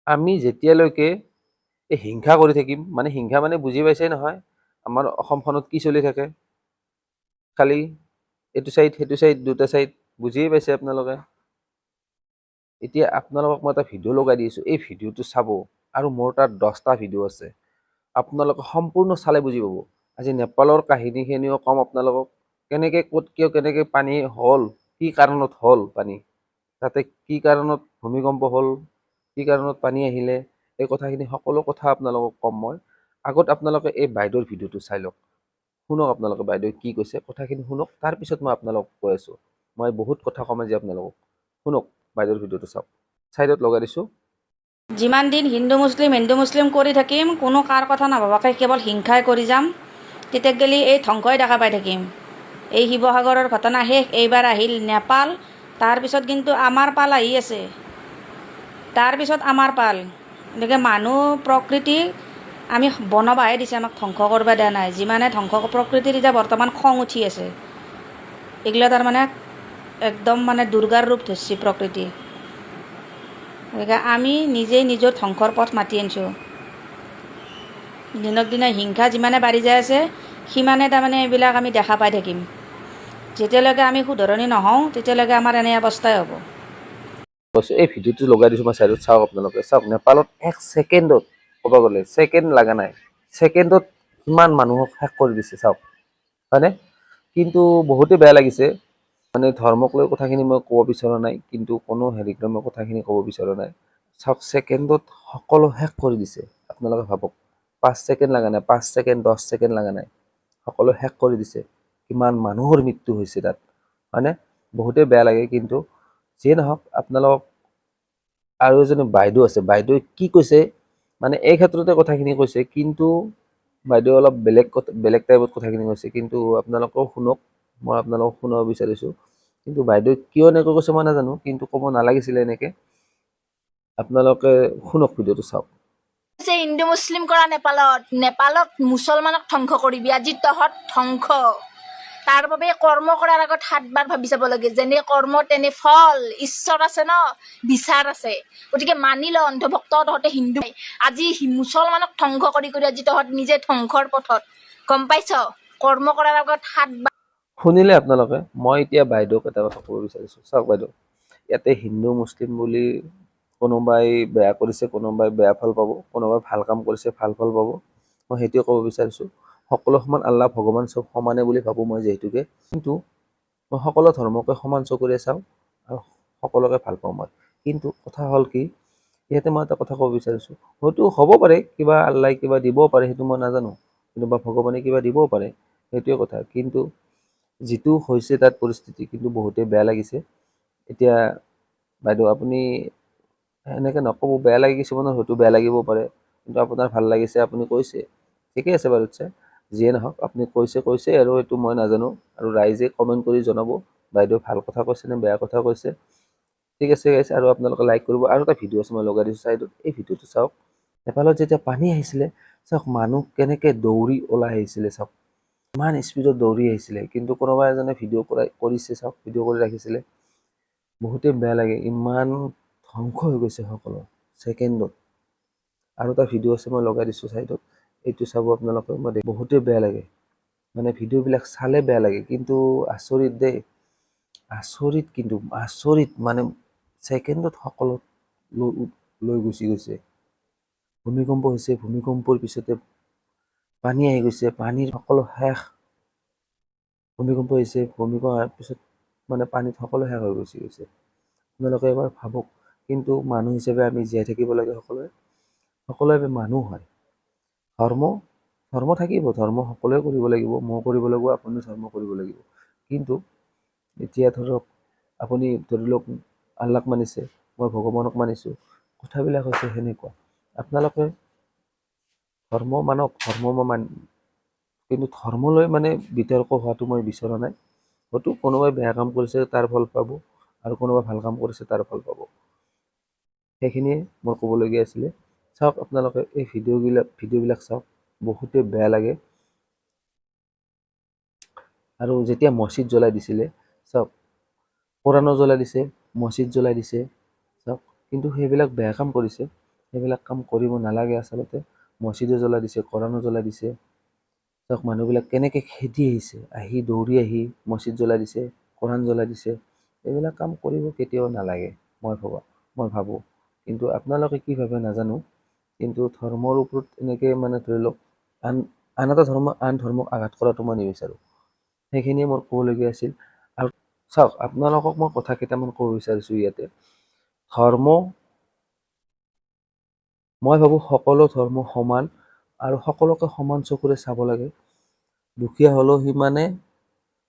আমি যেতিয়ালৈকে এই হিংসা কৰি থাকিম, মানে হিংসা মানে বুজি পাইছে নহয়, আমাৰ অসমখনত কি চলি থাকে, খালি এইটো চাইড সেইটো চাইড দুটা চাইড, বুজিয়ে পাইছে আপোনালোকে। এতিয়া আপোনালোকক মই এটা ভিডিঅ' লগাই দিছোঁ, এই ভিডিঅ'টো চাব, আৰু মোৰ তাত 10টা ভিডিঅ' আছে, আপোনালোকে সম্পূৰ্ণ চালে বুজি পাব। আজি নেপালৰ কাহিনীখিনিও কম আপোনালোকক, কেনেকে ক'ত কিয় কেনেকে পানী হ'ল, কি কাৰণত হ'ল পানী, তাতে কি কাৰণত ভূমিকম্প হ'ল, কি কাৰণত পানী আহিলে, এই কথাখিনি সকলো কথা আপোনালোকক ক'ম মই। আগত আপোনালোকে এই বাইদেউৰ ভিডিঅ'টো চাই লওক, শুনক আপোনালোকে বাইদেৱে কি কৈছে, কথাখিনি শুনক, তাৰপিছত মই আপোনালোকক কৈ আছোঁ। মই বহুত কথা ক'ম আজি আপোনালোকক, শুনক বাইদেউৰ ভিডিঅ'টো চাওক, চাইডত লগাই দিছোঁ। যিমান দিন হিন্দু মুছলিম কৰি থাকিম, কোনো কাৰ কথা নাভাবাকে কেৱল হিংসাই কৰি যাম, তেতিয়া গেলি এই ধ্বংসই দেখা পাই থাকিম। এই শিৱসাগৰৰ ঘটনা শেষ, এইবাৰ আহিল নেপাল, তাৰপিছত কিন্তু আমাৰ পাল আহি আছে, তাৰপিছত আমাৰ পাল। গতিকে মানুহ প্ৰকৃতি আমি বনাবাহে দিছে, আমাক ধ্বংস কৰিব দিয়া নাই। যিমানে ধ্বংস, প্ৰকৃতিৰ এতিয়া বৰ্তমান খং উঠি আছে, এইগিলা তাৰমানে একদম মানে দুৰ্গাৰ ৰূপ ধৰিছে প্ৰকৃতি। গতিকে আমি নিজেই নিজৰ ধ্বংসৰ পথ মাতি আনিছোঁ। দিনক দিনে হিংসা যিমানে বাঢ়ি যাই আছে, সিমানে তাৰমানে এইবিলাক আমি দেখা পাই থাকিম। যেতিয়ালৈকে আমি শুধৰণি নহওঁ, তেতিয়ালৈকে আমাৰ এনে অৱস্থাই হ'ব। এই ভিডিঅ'টো লগাই দিছোঁ মই চাইডত, চাওক আপোনালোকে, চাওক নেপালত 1 ছেকেণ্ডত, ক'ব গ'লে ছেকেণ্ড লগা নাই, ছেকেণ্ডত কিমান মানুহক শেষ কৰি দিছে চাওক, হয়নে? কিন্তু বহুতে বেয়া লাগিছে, মানে ধৰ্মক লৈ কথাখিনি মই ক'ব বিচৰা নাই, কিন্তু কোনো হেৰিক লৈ মই কথাখিনি ক'ব বিচৰা নাই। চাওক, ছেকেণ্ডত সকলো শেষ কৰি দিছে, আপোনালোকে ভাবক, 5 ছেকেণ্ড লগা নাই, 5 ছেকেণ্ড 10 ছেকেণ্ড লগা নাই, সকলো শেষ কৰি দিছে। কিমান মানুহৰ মৃত্যু হৈছে তাত, হয়নে? বহুতে বেয়া লাগে, কিন্তু যিয়ে নহওক আপোনালোকক, আৰু এজনী বাইদেউ আছে, বাইদেৱে কি কৈছে, মানে এই ক্ষেত্ৰতে কথাখিনি কৈছে, কিন্তু বাইদেউ অলপ বেলেগ টাইপত কথাখিনি কৈছে, কিন্তু আপোনালোকেও শুনক, মই আপোনালোকক শুনাব বিচাৰিছোঁ। কিন্তু বাইদেৱে কিয় এনেকৈ কৈছে মই নাজানো, কিন্তু ক'ব নালাগিছিলে এনেকে। আপোনালোকে শুনক, ভিডিঅ'টো চাওক। হিন্দু মুছলিম কৰা নেপালত মুছলমানক ধ্বংস কৰিবি, আজি তহঁত ধ্বংস। তাৰ বাবে কৰ্ম কৰাৰ আগত 7 বাৰ ভাবি চাব লাগে, যেনে কৰ্ম তেনে ফল, ঈশ্বৰ আছে ন, বিচাৰ আছে। গতিকে মানি ল অন্ধভক্ত, তহঁতে হিন্দু, আজি মুছলমানক ধ্বংস কৰি কৰি আজি তহঁত নিজে ধ্বংসৰ পথত, গম পাইছ? কৰ্ম কৰাৰ আগত 7 বাৰ। শুনিলে আপোনালোকে? মই এতিয়া বাইদেউক এটা কথা ক'ব বিচাৰিছোঁ, চাওক বাইদেউ, ইয়াতে হিন্দু মুছলিম বুলি কোনোবাই বেয়া কৰিছে, কোনোবাই বেয়া ফল পাব, কোনোবাই ভাল কাম কৰিছে ভাল ফল পাব, মই সেইটোৱে ক'ব বিচাৰিছোঁ। সকলো সমান, আল্লাহ ভগৱান চব সমানে বুলি ভাবোঁ মই যিহেতুকে, কিন্তু মই সকলো ধৰ্মকে সমান চকুৰে চাওঁ আৰু সকলোকে ভাল পাওঁ মই। কিন্তু কথা হ'ল কি, ইয়াতে মই এটা কথা ক'ব বিচাৰিছোঁ, হয়তো হ'ব পাৰে কিবা আল্লাই কিবা দিবও পাৰে, সেইটো মই নাজানো, কিন্তু বা ভগৱানে কিবা দিবও পাৰে, সেইটোৱে কথা। কিন্তু যিটো হৈছে তাত পৰিস্থিতি, কিন্তু বহুতেই বেয়া লাগিছে। এতিয়া বাইদেউ আপুনি এনেকৈ নক'ব, বেয়া লাগে, কিছুমানৰ হয়তো বেয়া লাগিব পাৰে, কিন্তু আপোনাৰ ভাল লাগিছে, আপুনি কৈছে, ঠিকে আছে বাৰু, যিয়ে নহওক আপুনি কৈছে, আৰু এইটো মই নাজানো, আৰু ৰাইজে কমেণ্ট কৰি জনাব বাইদেউ ভাল কথা কৈছে নে বেয়া কথা কৈছে। ঠিক আছে গাইছে, আৰু আপোনালোকে লাইক কৰিব। আৰু এটা ভিডিঅ' আছে মই লগাই দিছোঁ চাইডত, এই ভিডিঅ'টো চাওক। নেপালত যেতিয়া পানী আহিছিলে, চাওক মানুহ কেনেকৈ দৌৰি ওলাই আহিছিলে, চাওক ইমান স্পীডত দৌৰি আহিছিলে, কিন্তু কোনোবা এজনে ভিডিঅ' কৰিছে, চাওক ভিডিঅ' কৰি ৰাখিছিলে। বহুতেই বেয়া লাগে, ইমান ধ্বংস হৈ গৈছে সকলো ছেকেণ্ডত। আৰু এটা ভিডিঅ' আছে মই লগাই দিছোঁ চাইডত, এইটো চাব আপোনালোকে, মই বহুতেই বেয়া লাগে, মানে ভিডিঅ'বিলাক চালে বেয়া লাগে, কিন্তু আচৰিত দেই, আচৰিত, কিন্তু আচৰিত, মানে ছেকেণ্ডত সকলো লৈ গুচি গৈছে। ভূমিকম্প হৈছে, ভূমিকম্পৰ পিছতে পানী আহি গৈছে, পানীৰ সকলো শেষ। ভূমিকম্প হৈছে, ভূমিকম্প হোৱাৰ পিছত মানে পানীত সকলো শেষ হৈ গৈছে। আপোনালোকে এবাৰ ভাবক, কিন্তু মানুহ হিচাপে আমি জীয়াই থাকিব লাগে, সকলোৱে মানুহ হয়। ধৰ্ম থাকিব, ধৰ্ম সকলোৱে কৰিব লাগিব, মই কৰিব লাগিব, আপুনিও ধৰ্ম কৰিব লাগিব। কিন্তু এতিয়া ধৰক, আপুনি ধৰি লওক আল্লাহক মানিছে, মই ভগৱানক মানিছোঁ, কথাবিলাক হৈছে সেনেকুৱা। আপোনালোকে ধৰ্ম মানক, কিন্তু ধৰ্মলৈ মানে বিতৰ্ক হোৱাটো মই বিচৰা নাই। হয়তো কোনোবাই বেয়া কাম কৰিছে তাৰ ফল পাব, আৰু কোনোবাই ভাল কাম কৰিছে তাৰ ফল পাব, সেইখিনিয়ে মই ক'বলগীয়া আছিলে। চাওক আপোনালোকে এই ভিডিঅ'বিলাক চাওক, বহুতেই বেয়া লাগে। আৰু যেতিয়া মছজিদ জ্বলাই দিছিলে, চাওক কোৰাণো জ্বলাই দিছে, মছজিদ জ্বলাই দিছে, চাওক, কিন্তু সেইবিলাক বেয়া কাম কৰিছে, সেইবিলাক কাম কৰিব নালাগে আচলতে। মছজিদো জ্বলাই দিছে, কোৰাণো জ্বলাই দিছে। চাওক মানুহবিলাক কেনেকৈ খেদি আহিছে, দৌৰি আহি মছজিদ জ্বলাই দিছে, কোৰাণ জ্বলাই দিছে। এইবিলাক কাম কৰিব কেতিয়াও নালাগে মই ভাবোঁ। কিন্তু আপোনালোকে কি ভাবে নাজানো। কিন্তু ধৰ্মৰ ওপৰত এনেকৈ মানে ধৰি লওক আন এটা আন ধৰ্মক আঘাত কৰাটো মই নিবিচাৰোঁ। সেইখিনিয়ে মোৰ ক'বলগীয়া আছিল। আৰু চাওক আপোনালোকক মই কথা কেইটামান ক'ব বিচাৰিছোঁ ইয়াতে। মই ভাবোঁ সকলো ধৰ্ম সমান আৰু সকলোকে সমান চকুৰে চাব লাগে। দুখীয়া হ'লেও সিমানে,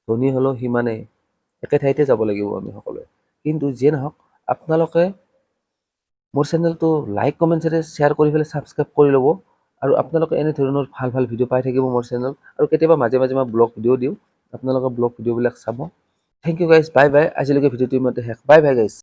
ধনী হ'লেও সিমানেই, একে ঠাইতে যাব লাগিব আমি সকলোৱে। কিন্তু যিয়ে নহওক আপোনালোকে মোৰ চেনেলটো লাইক কমেণ্ট শ্বেয়াৰ কৰি পেলাই ছাবস্ক্ৰাইব কৰি ল'ব। আৰু আপোনালোকে এনেধৰণৰ ভাল ভাল ভিডিঅ' পাই থাকিব মোৰ চেনেল। আৰু কেতিয়াবা মাজে মাজে মই ব্লগ ভিডিঅ' দিওঁ, আপোনালোকে ব্লগ ভিডিঅ'বিলাক চাব। Thank you guys, bye bye. আজিলৈকে ভিডিঅ'টো ইমানতে শেষ। Bye bye guys.